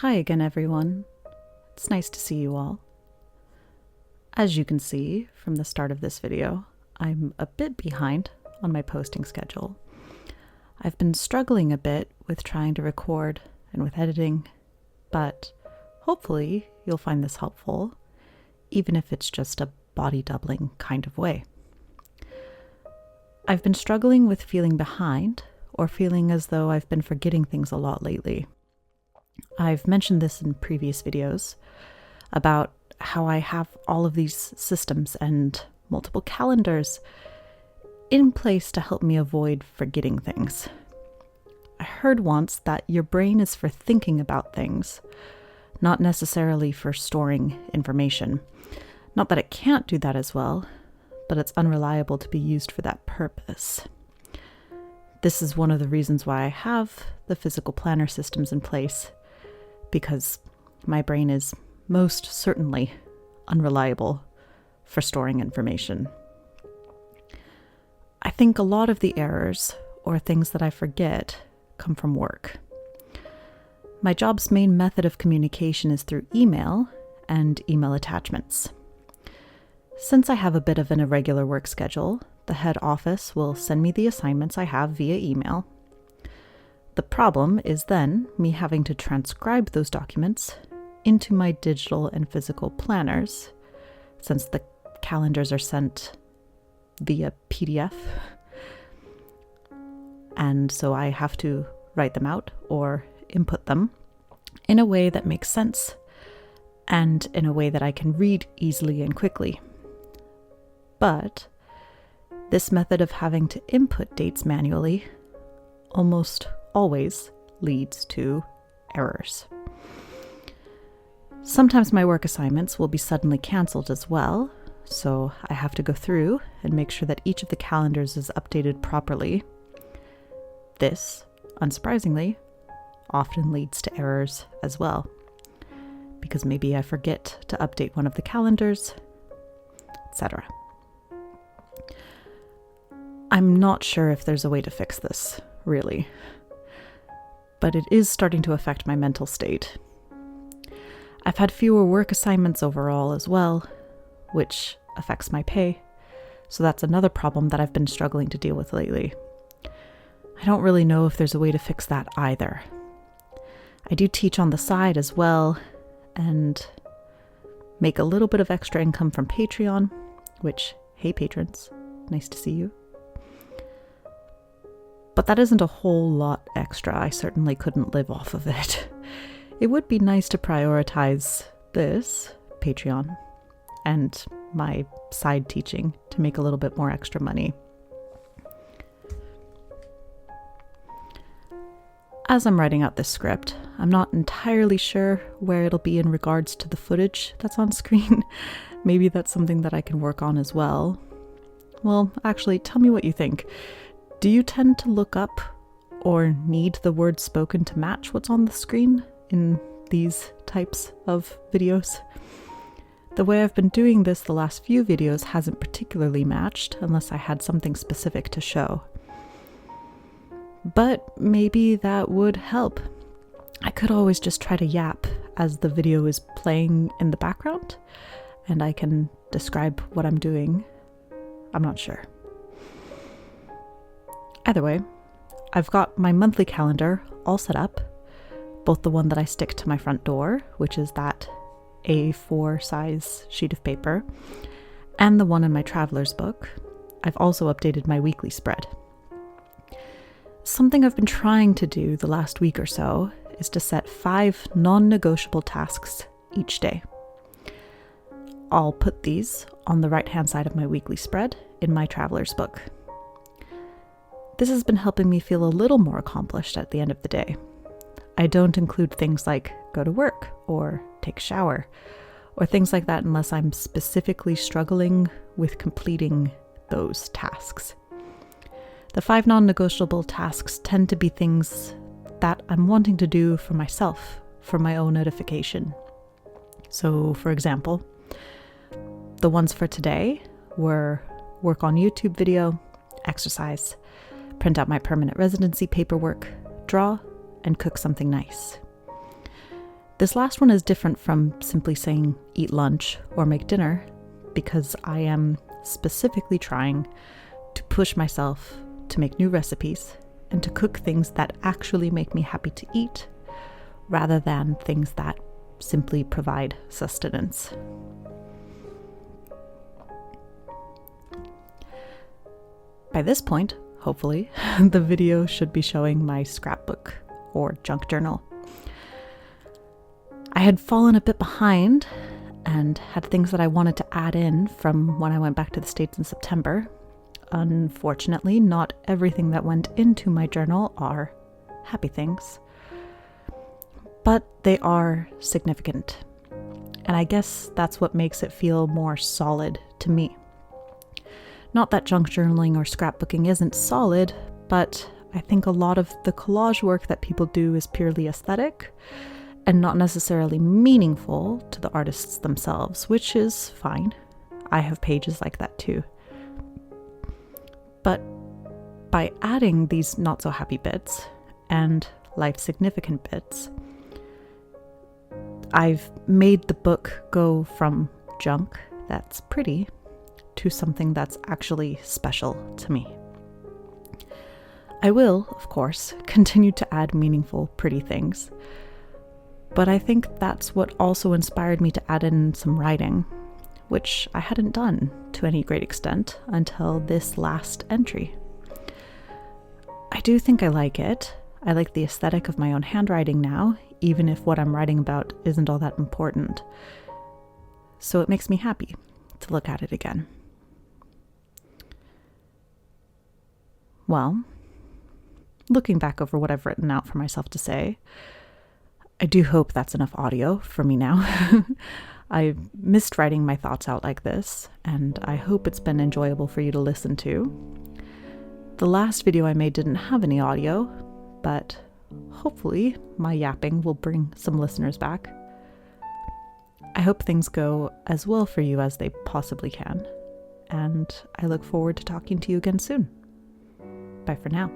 Hi again, everyone. It's nice to see you all. As you can see from the start of this video, I'm a bit behind on my posting schedule. I've been struggling a bit with trying to record and with editing, but hopefully you'll find this helpful, even if it's just a body doubling kind of way. I've been struggling with feeling behind or feeling as though I've been forgetting things a lot lately. I've mentioned this in previous videos about how I have all of these systems and multiple calendars in place to help me avoid forgetting things. I heard once that your brain is for thinking about things, not necessarily for storing information. Not that it can't do that as well, but it's unreliable to be used for that purpose. This is one of the reasons why I have the physical planner systems in place, because my brain is most certainly unreliable for storing information. I think a lot of the errors or things that I forget come from work. My job's main method of communication is through email and email attachments. Since I have a bit of an irregular work schedule, the head office will send me the assignments I have via email. The problem is then me having to transcribe those documents into my digital and physical planners, since the calendars are sent via PDF. And so I have to write them out or input them in a way that makes sense and in a way that I can read easily and quickly. But this method of having to input dates manually almost always leads to errors. Sometimes my work assignments will be suddenly cancelled as well, so I have to go through and make sure that each of the calendars is updated properly. This, unsurprisingly, often leads to errors as well, because maybe I forget to update one of the calendars, etc. I'm not sure if there's a way to fix this, really, but it is starting to affect my mental state. I've had fewer work assignments overall as well, which affects my pay, so that's another problem that I've been struggling to deal with lately. I don't really know if there's a way to fix that either. I do teach on the side as well, and make a little bit of extra income from Patreon, which, hey patrons, nice to see you. But that isn't a whole lot extra. I certainly couldn't live off of it. It would be nice to prioritize this, Patreon, and my side teaching to make a little bit more extra money. As I'm writing out this script, I'm not entirely sure where it'll be in regards to the footage that's on screen. Maybe that's something that I can work on as well. Well, actually, tell me what you think. Do you tend to look up or need the words spoken to match what's on the screen in these types of videos? The way I've been doing this the last few videos hasn't particularly matched unless I had something specific to show. But maybe that would help. I could always just try to yap as the video is playing in the background, and I can describe what I'm doing. I'm not sure. Either way, I've got my monthly calendar all set up, both the one that I stick to my front door, which is that A4 size sheet of paper, and the one in my traveler's book. I've also updated my weekly spread. Something I've been trying to do the last week or so is to set 5 non-negotiable tasks each day. I'll put these on the right-hand side of my weekly spread in my traveler's book. This has been helping me feel a little more accomplished at the end of the day. I don't include things like go to work or take a shower or things like that unless I'm specifically struggling with completing those tasks. The 5 non-negotiable tasks tend to be things that I'm wanting to do for myself, for my own edification. So, for example, the ones for today were work on YouTube video, exercise, print out my permanent residency paperwork, draw, and cook something nice. This last one is different from simply saying eat lunch or make dinner, because I am specifically trying to push myself to make new recipes and to cook things that actually make me happy to eat, rather than things that simply provide sustenance. By this point, hopefully, the video should be showing my scrapbook or junk journal. I had fallen a bit behind and had things that I wanted to add in from when I went back to the States in September. Unfortunately, not everything that went into my journal are happy things, but they are significant. And I guess that's what makes it feel more solid to me. Not that junk journaling or scrapbooking isn't solid, but I think a lot of the collage work that people do is purely aesthetic and not necessarily meaningful to the artists themselves, which is fine. I have pages like that too. But by adding these not so happy bits and life significant bits, I've made the book go from junk that's pretty to something that's actually special to me. I will, of course, continue to add meaningful, pretty things, but I think that's what also inspired me to add in some writing, which I hadn't done to any great extent until this last entry. I do think I like it. I like the aesthetic of my own handwriting now, even if what I'm writing about isn't all that important. So it makes me happy to look at it again. Well, looking back over what I've written out for myself to say, I do hope that's enough audio for me now. I missed writing my thoughts out like this, and I hope it's been enjoyable for you to listen to. The last video I made didn't have any audio, but hopefully my yapping will bring some listeners back. I hope things go as well for you as they possibly can, and I look forward to talking to you again soon. Bye for now.